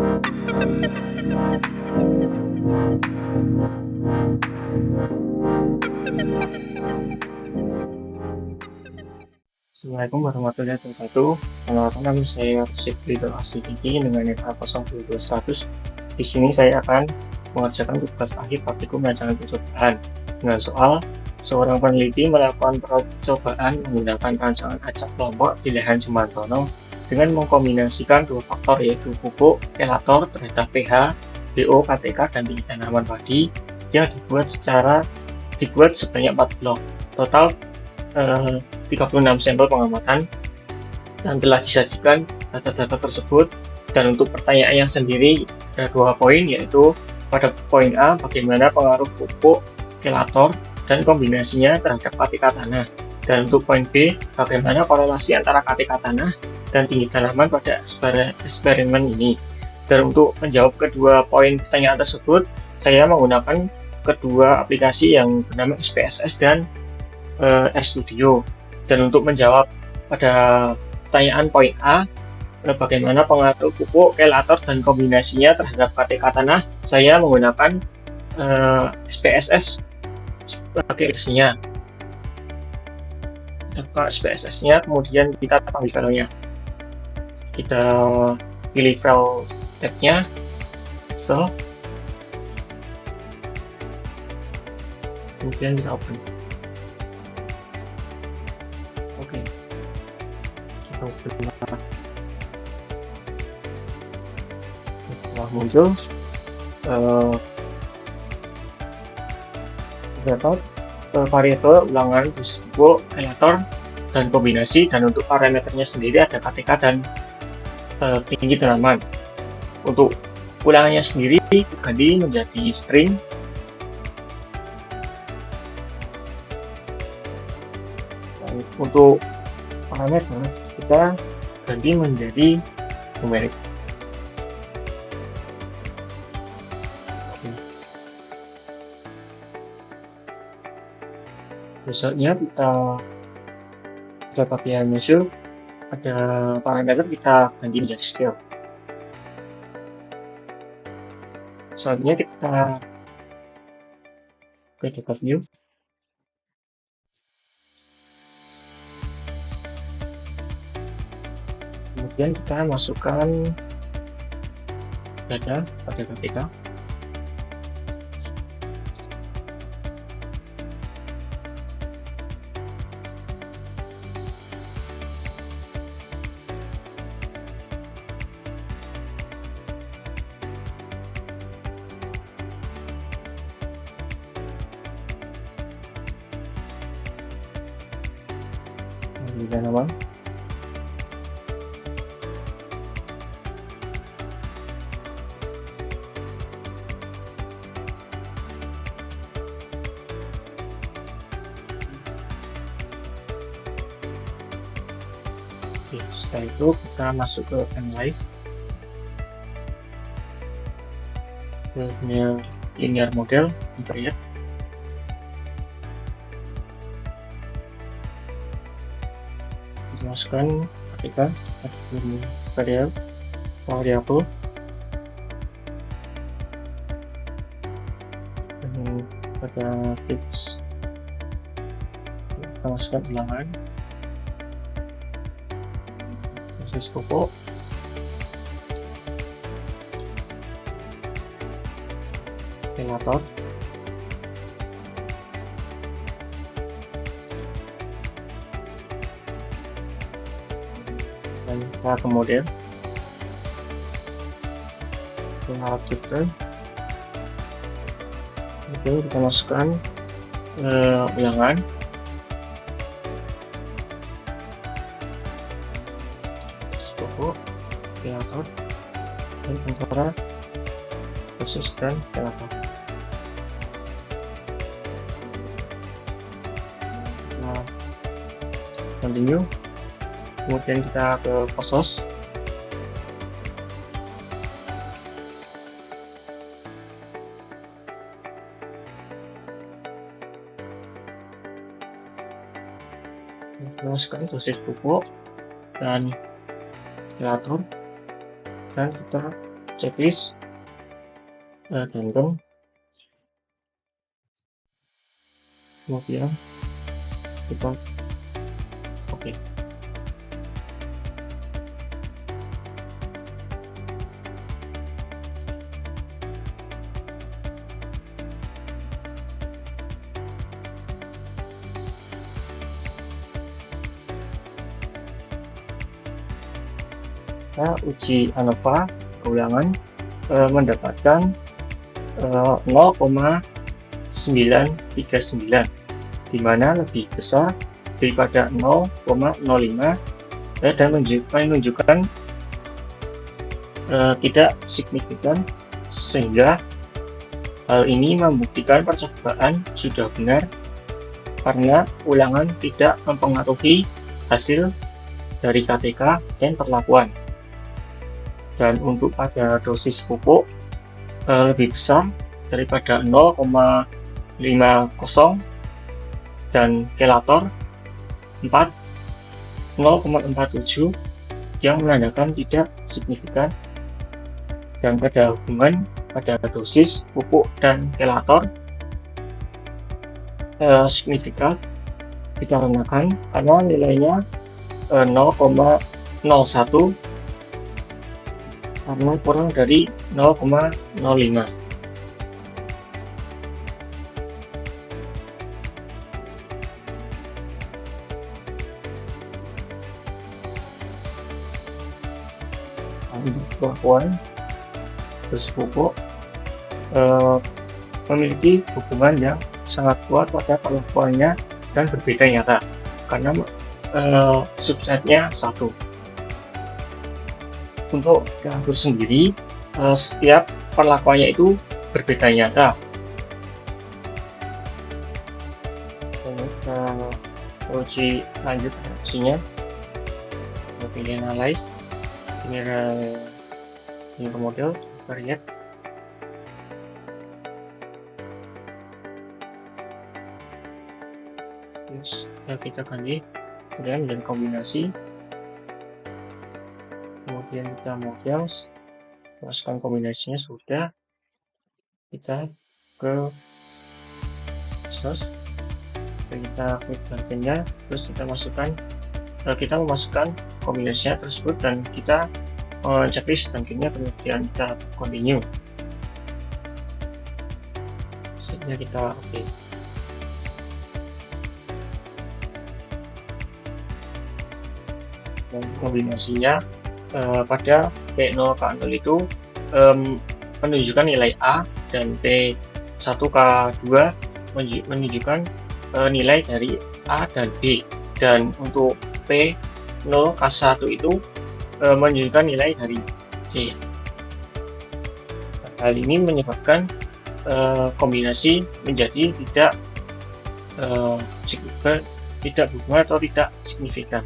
Assalamualaikum warahmatullahi wabarakatuh. Perkenalkan nama saya Sipri Asyiddiki dengan NIK 02100. Di sini saya akan mengerjakan tugas akhir praktikum rancangan percobaan dengan soal seorang peneliti melakukan percobaan menggunakan rancangan acak kelompok di lahan Semartono dengan mengkombinasikan dua faktor yaitu pupuk elator terhadap pH, DO, KTK, dan tinggi tanaman padi yang dibuat sebanyak 4 blok. Total 36 sampel pengamatan dan telah disajikan data-data tersebut. Dan untuk pertanyaannya sendiri ada 2 poin, yaitu pada poin A bagaimana pengaruh pupuk elator dan kombinasinya terhadap KTK tanah, dan untuk poin B bagaimana korelasi antara KTK tanah dan tinggi tanaman pada eksperimen ini. Dan untuk menjawab kedua poin pertanyaan tersebut, saya menggunakan kedua aplikasi yang bernama SPSS dan RStudio. Dan untuk menjawab pada pertanyaan poin A, bagaimana pengaruh pupuk elator dan kombinasinya terhadap KTK tanah, saya menggunakan SPSS sebagai aplikasinya. Kita buka SPSS-nya, kemudian kita panggil filenya. Kita pilih file tab-nya, install, kemudian kita open. Oke, kita buka. Setelah muncul terdapat variabel ulangan pupuk elator dan kombinasi, dan untuk parameternya sendiri ada KTK dan tinggi tanaman. Untuk ulangannya sendiri diganti menjadi string. Dan untuk parameter kita ganti menjadi numerik. Besoknya kita pakai measure, ada parameter kita ganti menjadi scale. Selanjutnya kita ke data view. Kemudian kita masukkan data pada KTK. Di tanaman. Oke, setelah itu kita masuk ke analyze, linear model, invariant. Kita masukkan ketika variabel pada fix, kita masukkan ulangan dosis pupuk, elator, dan kita ke model, alat filter. Oke, kita masukkan ulangan, pupuk, elator, dan antara dosis dan elator. Kita continue, kemudian kita ke posos. Kita masukkan dosis pupuk dan elator, dan kita checklist random, kemudian kita oke. Kita uji ANOVA keulangan mendapatkan 0,939, di mana lebih besar daripada 0,05 dan menunjukkan tidak signifikan, sehingga hal ini membuktikan percobaan sudah benar karena ulangan tidak mempengaruhi hasil dari KTK dan perlakuan. Dan untuk pada dosis pupuk lebih besar daripada 0,50 dan kelator 0,47 yang menandakan tidak signifikan, dan pada hubungan pada dosis pupuk dan kelator signifikan dikarenakan karena nilainya 0,01 karena kurang dari 0,05. Untuk perlakuan dosis pupuk memiliki hubungan yang sangat kuat pada perlakuannya dan berbeda nyata karena substratnya satu. Untuk ganggur sendiri, setiap perlakuannya itu berbeda nyata. Kita uji lanjut reaksinya. Kita pilih analyze, ini ke model, kita lihat. Terus kita ganti, kemudian menjadi kombinasi. Kemudian kita model, masukkan kombinasinya sudah, kita ke source, kita klik gantinya, terus kita memasukkan kombinasinya tersebut dan kita checklist gantinya, kemudian kita continue, sehingga kita oke. Dan kombinasinya pada P0K0 itu menunjukkan nilai A dan P1K2 menunjukkan nilai dari A dan B, dan untuk P0K1 itu menunjukkan nilai dari C. Hal ini menyebabkan kombinasi menjadi tidak berubah atau tidak signifikan.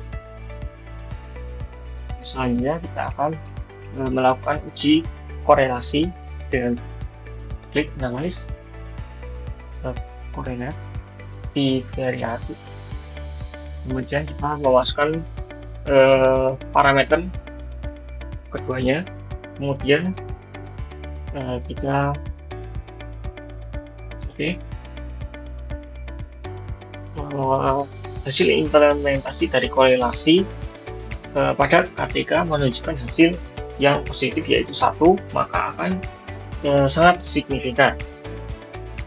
Selanjutnya kita akan melakukan uji korelasi dengan klik analyze, korelate bivariatif. Kemudian kita memasukkan parameter keduanya, kemudian kita hasil implementasi dari korelasi pada KTK menunjukkan hasil yang positif, yaitu 1, maka akan sangat signifikan.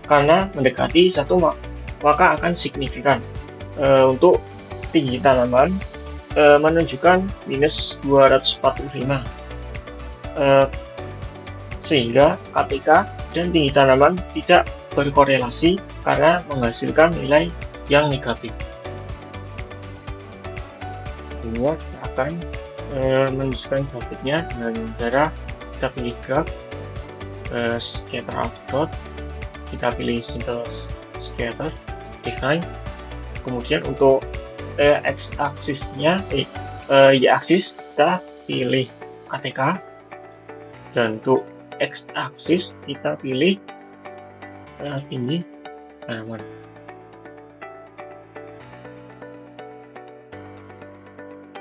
Karena mendekati 1 maka akan signifikan. Untuk tinggi tanaman menunjukkan minus 245, sehingga KTK dan tinggi tanaman tidak berkorelasi karena menghasilkan nilai yang negatif. Sehingga kita akan menunjukkan grafiknya dengan cara kita pilih graf scatter output, kita pilih simple scatter, define, kemudian untuk x-aksisnya y-aksis kita pilih KTK, dan untuk x-aksis kita pilih tinggi tanaman.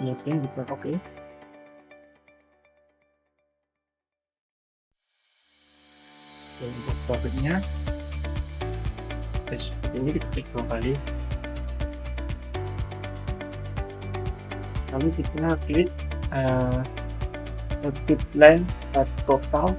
Kemudian kita oke. Dan untuk profitnya seperti ini, kita klik 2 kali, lalu kita klik edit line total.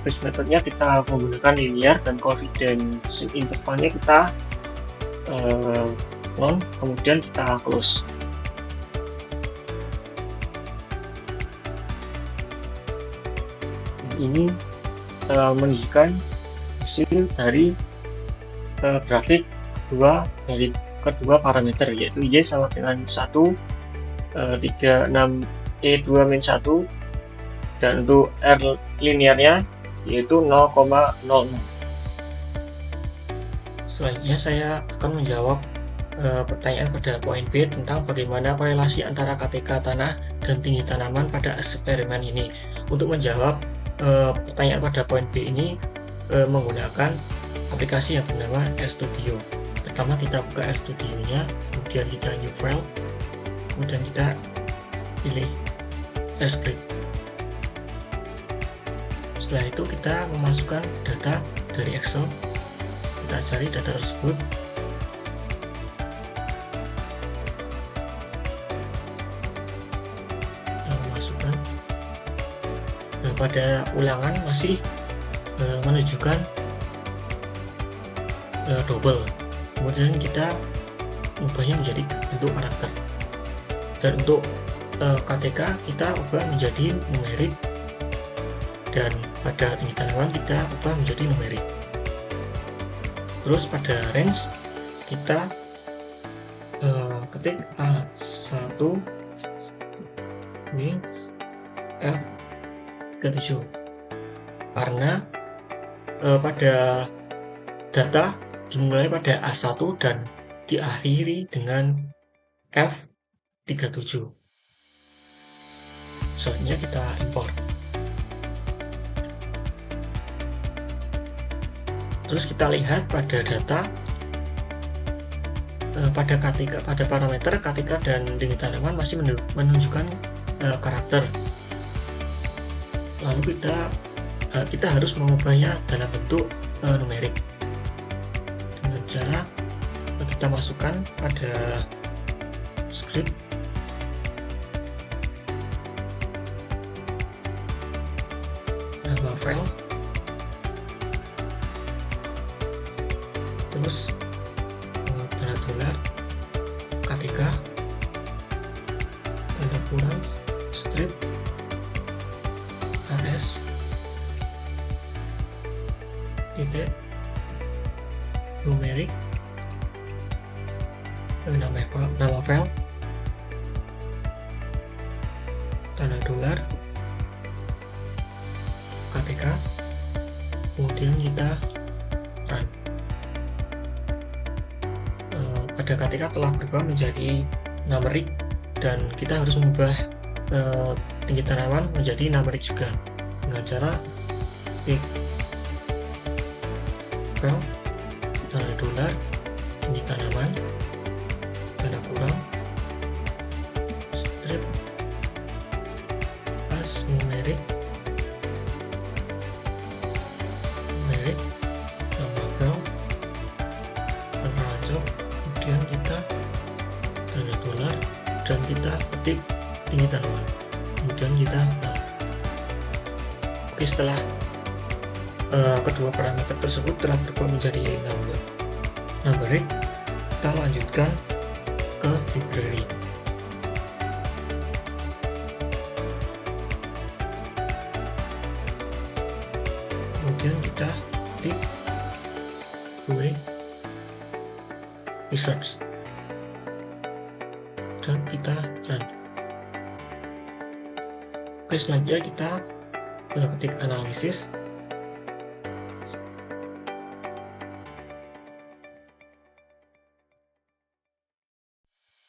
Base metodenya kita menggunakan linear dan confidence intervalnya kita on, kemudian kita close. Ini menunjukkan hasil dari grafik kedua parameter, yaitu Y sama dengan 1, 36E2-1, dan untuk R linearnya yaitu 0,00. Selanjutnya saya akan menjawab pertanyaan pada poin B tentang bagaimana korelasi antara KTK tanah dan tinggi tanaman pada eksperimen ini. Untuk menjawab pertanyaan pada poin B ini menggunakan aplikasi yang bernama RStudio. Pertama kita buka RStudio-nya, kemudian kita new file, kemudian kita pilih script. Setelah itu kita memasukkan data dari Excel, kita cari data tersebut, kita memasukkan. Nah, pada ulangan masih menunjukkan double, kemudian kita ubahnya menjadi bentuk karakter, dan untuk KTK kita ubah menjadi numerik, dan pada tinggi tanaman kita ubah menjadi numerik. Terus pada range kita ketik A1 ini F37, karena pada data dimulai pada A1 dan diakhiri dengan F37. Selanjutnya kita import. Terus kita lihat pada data pada KTK, pada parameter KTK dan tinggi tanaman masih menunjukkan karakter. Lalu kita harus mengubahnya dalam bentuk numerik dengan cara kita masukkan pada script, nama file, terus tanda dolar KTK, tanda kurang strip AS titik numerik, nama file, tanda dolar KTK, kemudian kita run. Pada KTK telah berubah menjadi numerik dan kita harus mengubah tinggi tanaman menjadi numerik juga dengan cara klik file, tanda dolar, tinggi tanaman, tanda kurang, strip, pas numerik, nama file, tanda job, kemudian kita tanda dolar dan kita ketik tinggi tanaman, kemudian kita Oke, setelah kedua parameter tersebut telah berubah menjadi numerik, kita lanjutkan ke library. Kemudian kita klik research dan kita run. Oke, selanjutnya kita ketik analisis,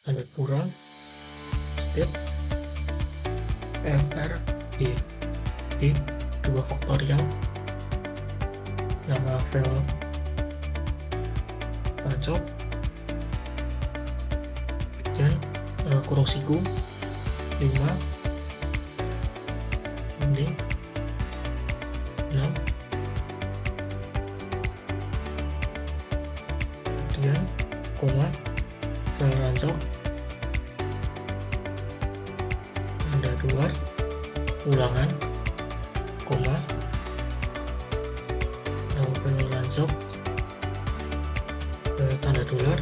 tanda kurang step FRB, B 2 faktorial, nama file rancok, dan kurung siku 5 banding 6, kemudian koma file rancok, tanda dolar, ulangan, koma, file rancok, tanda dolar,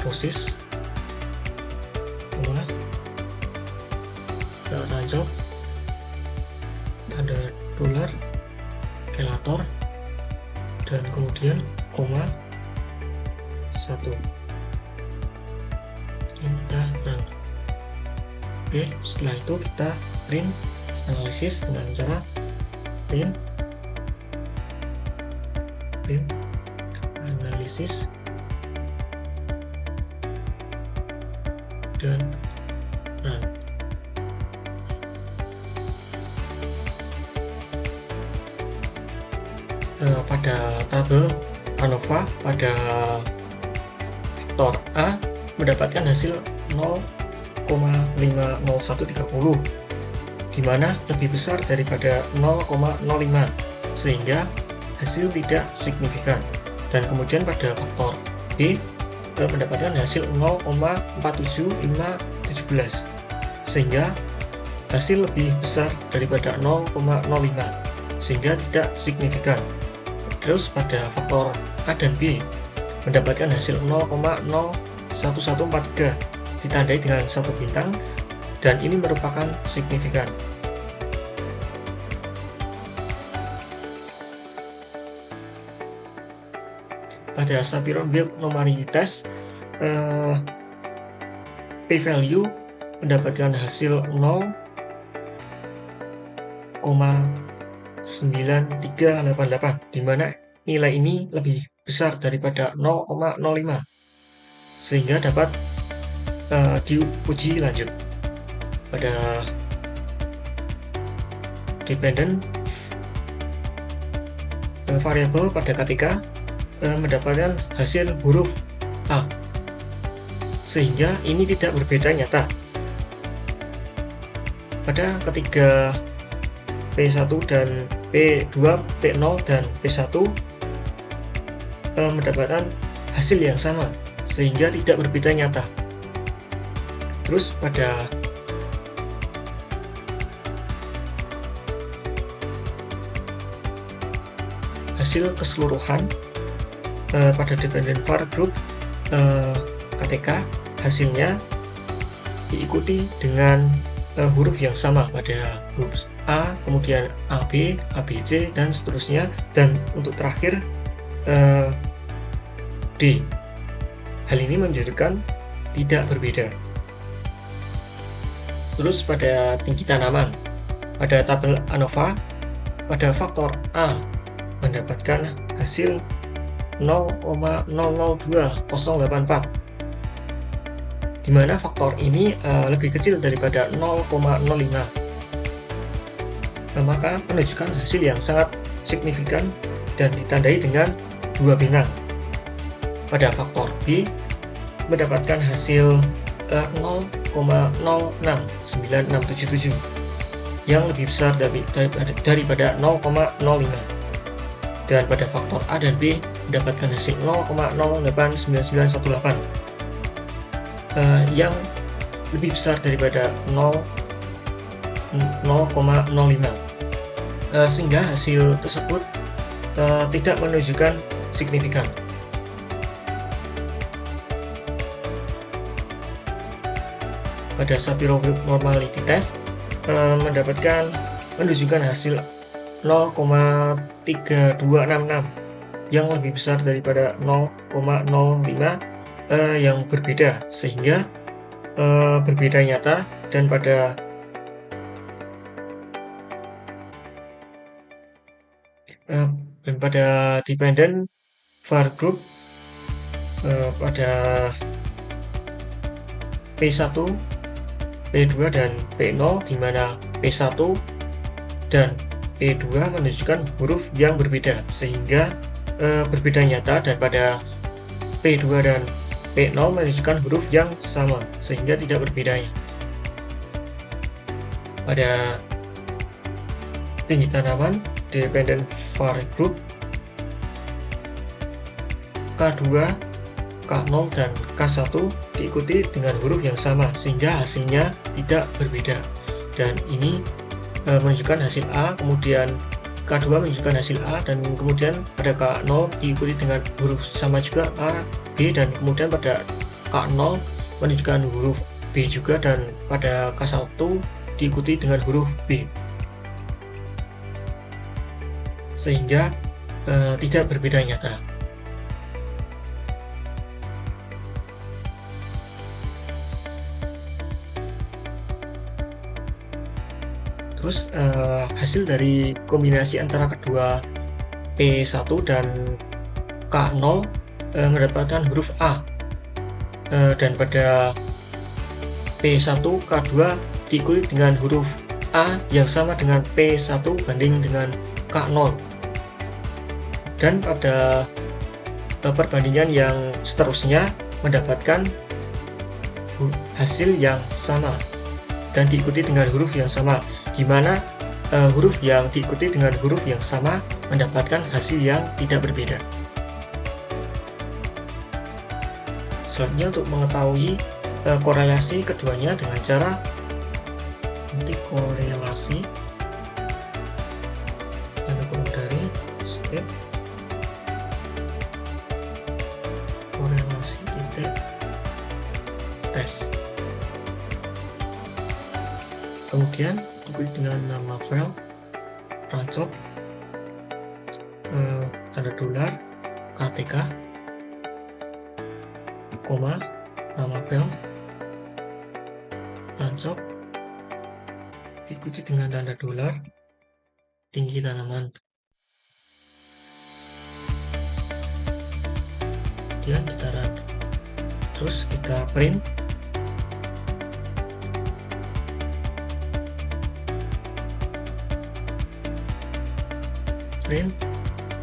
dosis, koma, file rancok, tanda dolar, kelator, dan kemudian koma 1. Kita run. Oke, setelah itu kita print analisis dengan cara print analisis dan run. Pada tabel ANOVA pada faktor A mendapatkan hasil 0,50130, di mana lebih besar daripada 0,05, sehingga hasil tidak signifikan. Dan kemudian pada faktor B mendapatkan hasil 0,47517, sehingga hasil lebih besar daripada 0,05, sehingga tidak signifikan. Terus pada faktor A dan B mendapatkan hasil 0,01143 ditandai dengan 1 bintang, dan ini merupakan signifikan. Pada Shapiro-Wilk Anomaly test, p-value mendapatkan hasil 0,9388, di mana nilai ini lebih besar daripada 0,05, sehingga dapat diuji lanjut. Pada dependent variable pada KTK mendapatkan hasil huruf A, sehingga ini tidak berbeda nyata. Pada ketiga P1 dan P2, P0 dan P1 mendapatkan hasil yang sama, sehingga tidak berbeda nyata. Terus pada hasil keseluruhan pada dependent var group KTK, hasilnya diikuti dengan huruf yang sama pada huruf A, kemudian AB, ABC, dan seterusnya, dan untuk terakhir D. Hal ini menunjukkan tidak berbeda. Terus pada tinggi tanaman, pada tabel ANOVA pada faktor A mendapatkan hasil 0,002084, di mana faktor ini lebih kecil daripada 0,05, maka menunjukkan hasil yang sangat signifikan dan ditandai dengan 2 bintang. Pada faktor B mendapatkan hasil 0,069677, yang lebih besar daripada 0,05. Dan pada faktor A dan B mendapatkan hasil 0,089918, yang lebih besar daripada 0,05, sehingga hasil tersebut tidak menunjukkan signifikan. Pada Shapiro-Wilk Anomaly test menunjukkan hasil 0,3266, yang lebih besar daripada 0,05, yang berbeda, sehingga berbeda nyata. Dan pada dependent var group pada P1, P2, dan P0, di mana P1 dan P2 menunjukkan huruf yang berbeda, sehingga berbeda nyata, dan pada P2 dan P0 menunjukkan huruf yang sama, sehingga tidak berbeda. Pada tinggi tanaman dependent variable group, K2, K0, dan K1 diikuti dengan huruf yang sama, sehingga hasilnya tidak berbeda. Dan ini menunjukkan hasil A, kemudian K2 menunjukkan hasil A, dan kemudian pada K0 diikuti dengan huruf sama juga A, B, dan kemudian pada K0 menunjukkan huruf B juga, dan pada K1 diikuti dengan huruf B, sehingga tidak berbeda nyata. Terus hasil dari kombinasi antara kedua P1 dan K0 mendapatkan huruf A, dan pada P1 K2 diikuti dengan huruf A yang sama dengan P1 banding dengan K0, dan pada perbandingan yang seterusnya mendapatkan hasil yang sama dan diikuti dengan huruf yang sama, di mana huruf yang diikuti dengan huruf yang sama mendapatkan hasil yang tidak berbeda. Selanjutnya, untuk mengetahui korelasi keduanya dengan cara nanti korelasi yang dari step korelasi titik tes. Kemudian diikuti dengan nama file, ransom, tanda dolar, KTK, koma, nama file, ransom, diikuti dengan tanda dolar, tinggi tanaman. Kemudian kita run, terus kita print.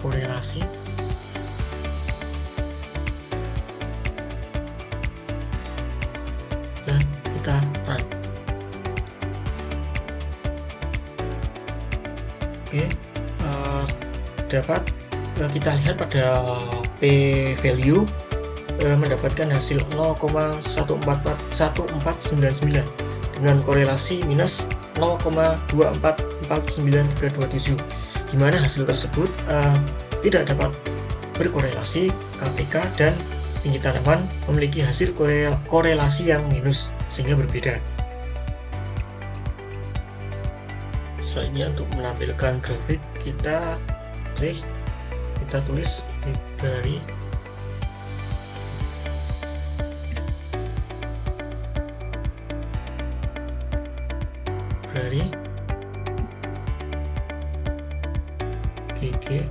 Korelasi, dan kita run. Oke, dapat kita lihat pada P value mendapatkan hasil 0,1499 dengan korelasi minus 0,2449327, di mana hasil tersebut tidak dapat berkorelasi. KTK dan tinggi tanaman memiliki hasil korelasi yang minus, sehingga berbeda. Selanjutnya, untuk menampilkan grafik, kita tulis library GG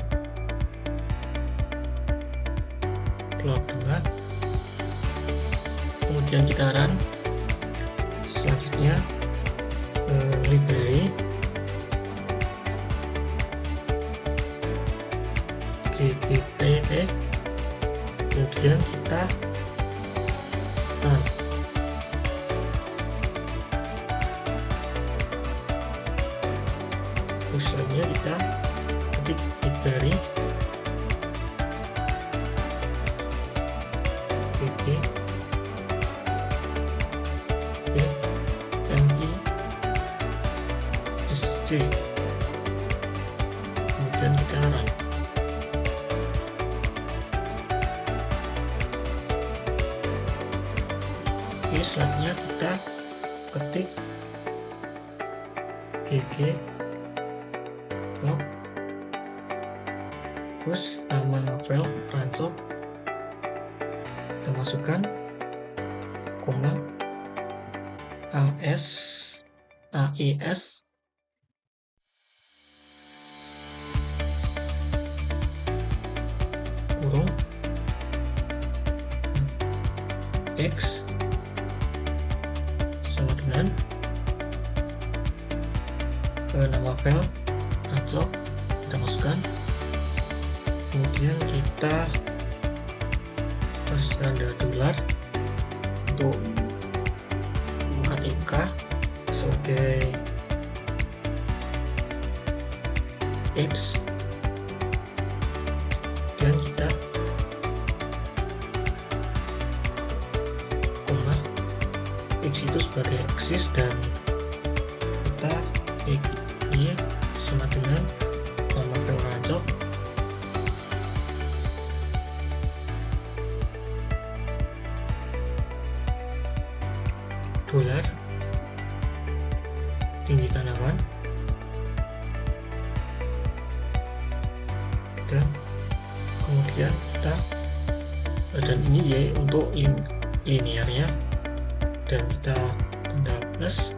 plot 2, kemudian kita run. Selanjutnya library GGPE, kemudian kita run. Terus selanjutnya kita ketik library GG MISC, kemudian kita run. Oke, selanjutnya kita ketik GG log, terus nama file ransom kita masukkan, koma, AES kurung X sama dengan nama file rancok, kita masukkan, kemudian kita kasih tanda dolar untuk ATK sebagai X, dan kita koma X itu sebagai aksis, dan kita Y sama dengan nama file rancok, dolar tinggi tanaman, dan kemudian kita dan ini Y untuk linearnya, dan kita tanda plus,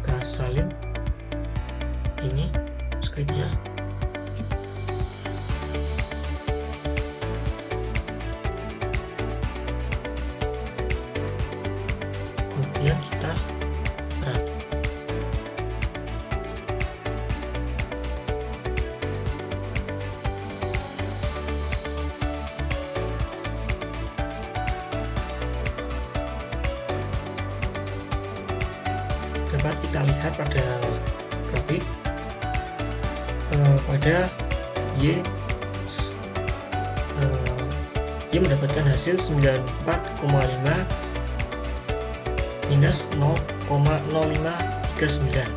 kita salin ini scriptnya, kemudian kita run. Dapat kita lihat pada grafik pada Y mendapatkan hasil 94,5 minus 0,0539,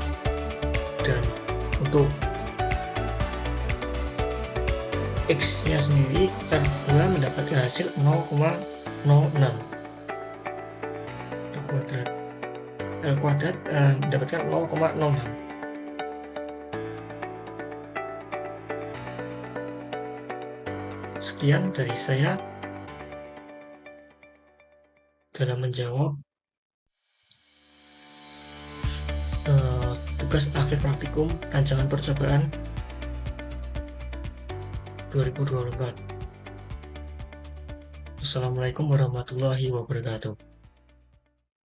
dan untuk X nya sendiri R2 mendapatkan hasil 0,06, L kuadrat mendapatkan 0,06. Sekian dari saya dalam menjawab tugas akhir praktikum rancangan percobaan 2024. Assalamualaikum warahmatullahi wabarakatuh.